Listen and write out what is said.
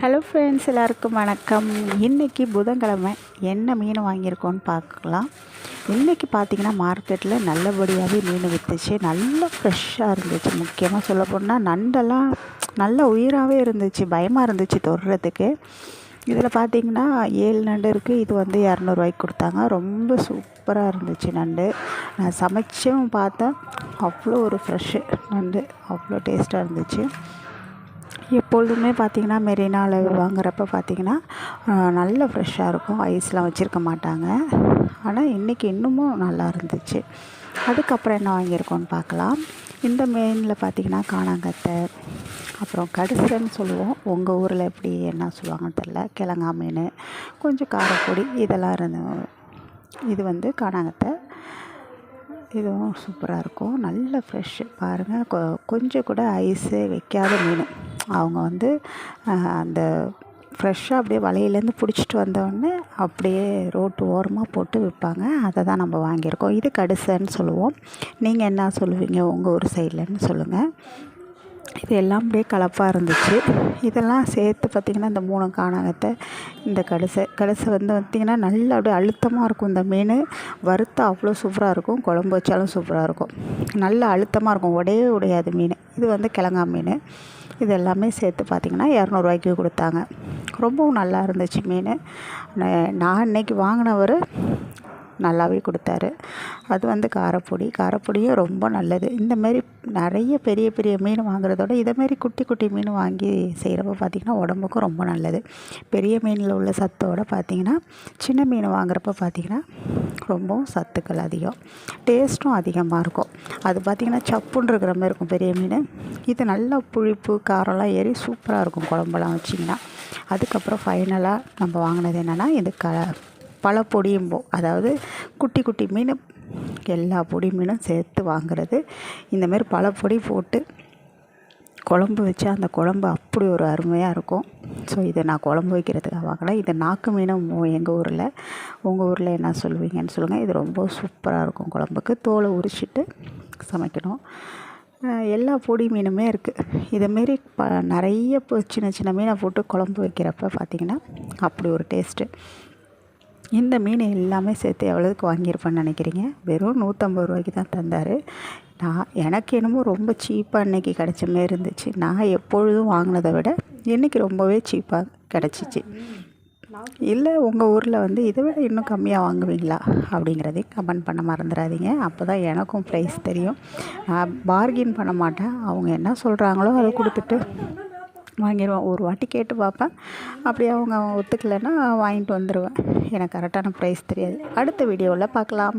Hello friends, எல்லாருக்கும் வணக்கம். இன்றைக்கி புதன்கிழமை என்ன மீன் வாங்கியிருக்கோன்னு பார்க்கலாம். இன்றைக்கி பார்த்திங்கன்னா மார்க்கெட்டில் நல்லபடியாகவே மீன் விற்றுச்சு. நல்லா ஃப்ரெஷ்ஷாக இருந்துச்சு. முக்கியமாக சொல்லப்போனால் நண்டெல்லாம் நல்ல உயிராகவே இருந்துச்சு. பயமாக இருந்துச்சு தொடுறதுக்கு. இதில் பார்த்திங்கன்னா 7 நண்டு இருக்குது. இது வந்து 200 கொடுத்தாங்க. ரொம்ப சூப்பராக இருந்துச்சு நண்டு. நான் சமைச்சும் பார்த்தேன். அவ்வளோ ஒரு ஃப்ரெஷ்ஷு நண்டு, அவ்வளோ டேஸ்ட்டாக இருந்துச்சு. எப்பொழுதுமே பார்த்திங்கன்னா மெரினாவில் வாங்குறப்ப பார்த்திங்கன்னா நல்ல ஃப்ரெஷ்ஷாக இருக்கும். ஐஸ்லாம் வச்சுருக்க மாட்டாங்க. ஆனால் இன்றைக்கி இன்னமும் நல்லா இருந்துச்சு. அதுக்கப்புறம் என்ன வாங்கியிருக்கோன்னு பார்க்கலாம். இந்த மீனில் பார்த்திங்கன்னா காணாங்கத்தை, அப்புறம் கடுசைன்னு சொல்லுவோம். உங்கள் ஊரில் எப்படி என்ன சொல்லுவாங்கன்னு தெரில. கிழங்கா மீன், கொஞ்சம் காரப்பொடி, இதெல்லாம் இது வந்து காணாங்கத்தை. இதுவும் சூப்பராக இருக்கும். நல்ல ஃப்ரெஷ்ஷு பாருங்கள். கொஞ்சம் கூட ஐஸு வைக்காத மீன். அவங்க வந்து அந்த ஃப்ரெஷ்ஷாக அப்படியே வலையிலேருந்து பிடிச்சிட்டு வந்தோடனே அப்படியே ரோட்டு ஓரமாக போட்டு விற்பாங்க. அதை தான் நம்ம வாங்கியிருக்கோம். இது கடுசைன்னு சொல்லுவோம். நீங்கள் என்ன சொல்லுவீங்க உங்கள் ஊர் சைட்லன்னு சொல்லுங்கள். இது எல்லாம் அப்படியே கலப்பாக இருந்துச்சு. இதெல்லாம் சேர்த்து பார்த்திங்கன்னா இந்த 3 காணாங்கத்தை, இந்த கடுசை வந்து பார்த்திங்கன்னா நல்லா அப்படியே அழுத்தமாக இருக்கும். இந்த மீன் வறுத்தா அவ்வளோ சூப்பராக இருக்கும். குழம்பு வச்சாலும் சூப்பராக இருக்கும். நல்லா அழுத்தமாக இருக்கும். உடையாது மீன். இது வந்து கிழங்கா மீன். இது எல்லாமே சேர்த்து பார்த்திங்கன்னா 200 கொடுத்தாங்க. ரொம்பவும் நல்லா இருந்துச்சு மீன். நான் இன்றைக்கி வாங்கினவர் நல்லாவே கொடுத்தாரு. அது வந்து காரப்பொடியும் ரொம்ப நல்லது. இந்தமாரி நிறைய பெரிய பெரிய மீன் வாங்குறதோட இதேமாரி குட்டி குட்டி மீன் வாங்கி செய்கிறப்ப பார்த்திங்கன்னா உடம்புக்கும் ரொம்ப நல்லது. பெரிய மீனில் உள்ள சத்தோடு பார்த்திங்கன்னா சின்ன மீன் வாங்குறப்ப பார்த்திங்கன்னா ரொம்பவும் சத்துக்கள் அதிகம், டேஸ்ட்டும் அதிகமாக இருக்கும். அது பார்த்திங்கன்னா சப்புன்னு இருக்கிற மாதிரி இருக்கும் பெரிய மீன். இது நல்லா புளிப்பு காரம்லாம் ஏறி சூப்பராக இருக்கும் குழம்பெல்லாம் வச்சிங்கன்னா. அதுக்கப்புறம் ஃபைனலாக நம்ம வாங்கினது என்னென்னா இது பல பொடியும்போம். அதாவது குட்டி குட்டி மீன் எல்லா பொடி மீனும் சேர்த்து வாங்குறது. இந்தமாரி பல பொடி போட்டு குழம்பு வச்சா அந்த குழம்பு அப்படி ஒரு அருமையாக இருக்கும். ஸோ இதை நான் குழம்பு வைக்கிறதுக்காக வாங்கினேன். இது நாக்கு மீனும் எங்கள் ஊரில். உங்கள் ஊரில் என்ன சொல்லுவீங்கன்னு சொல்லுங்கள். இது ரொம்ப சூப்பராக இருக்கும். குழம்புக்கு தோலை உரிச்சிட்டு சமைக்கணும். எல்லா பொடி மீனுமே இருக்குது. இதேமாரி நிறைய சின்ன சின்ன மீனை போட்டு குழம்பு வைக்கிறப்ப பார்த்திங்கன்னா அப்படி ஒரு டேஸ்ட்டு. இந்த மீன் எல்லாமே சேர்த்து எவ்வளோதுக்கு வாங்கியிருப்பேன்னு நினைக்கிறீங்க? வெறும் 150 தான் தந்தார். எனக்கு என்னமோ ரொம்ப சீப்பாக இன்றைக்கி கிடச்ச மாரி இருந்துச்சு. நான் எப்பொழுதும் வாங்கினதை விட இன்றைக்கி ரொம்பவே சீப்பாக கிடச்சிச்சு. இல்லை உங்கள் ஊரில் வந்து இதை விட இன்னும் கம்மியாக வாங்குவீங்களா அப்படிங்கிறதையும் கமெண்ட் பண்ண மறந்துடாதீங்க. அப்போ தான் எனக்கும் ப்ரைஸ் தெரியும். நான் பார்கின் பண்ண மாட்டேன். அவங்க என்ன சொல்கிறாங்களோ அதை கொடுத்துட்டு வாங்கிடுவேன். ஒரு வாட்டி கேட்டு பார்ப்பேன். அப்படியே அவங்க ஒத்துக்கலைன்னா வாங்கிட்டு வந்துடுவேன். எனக்கு கரெக்டான ப்ரைஸ் தெரியாது. அடுத்த வீடியோவில் பார்க்கலாம்.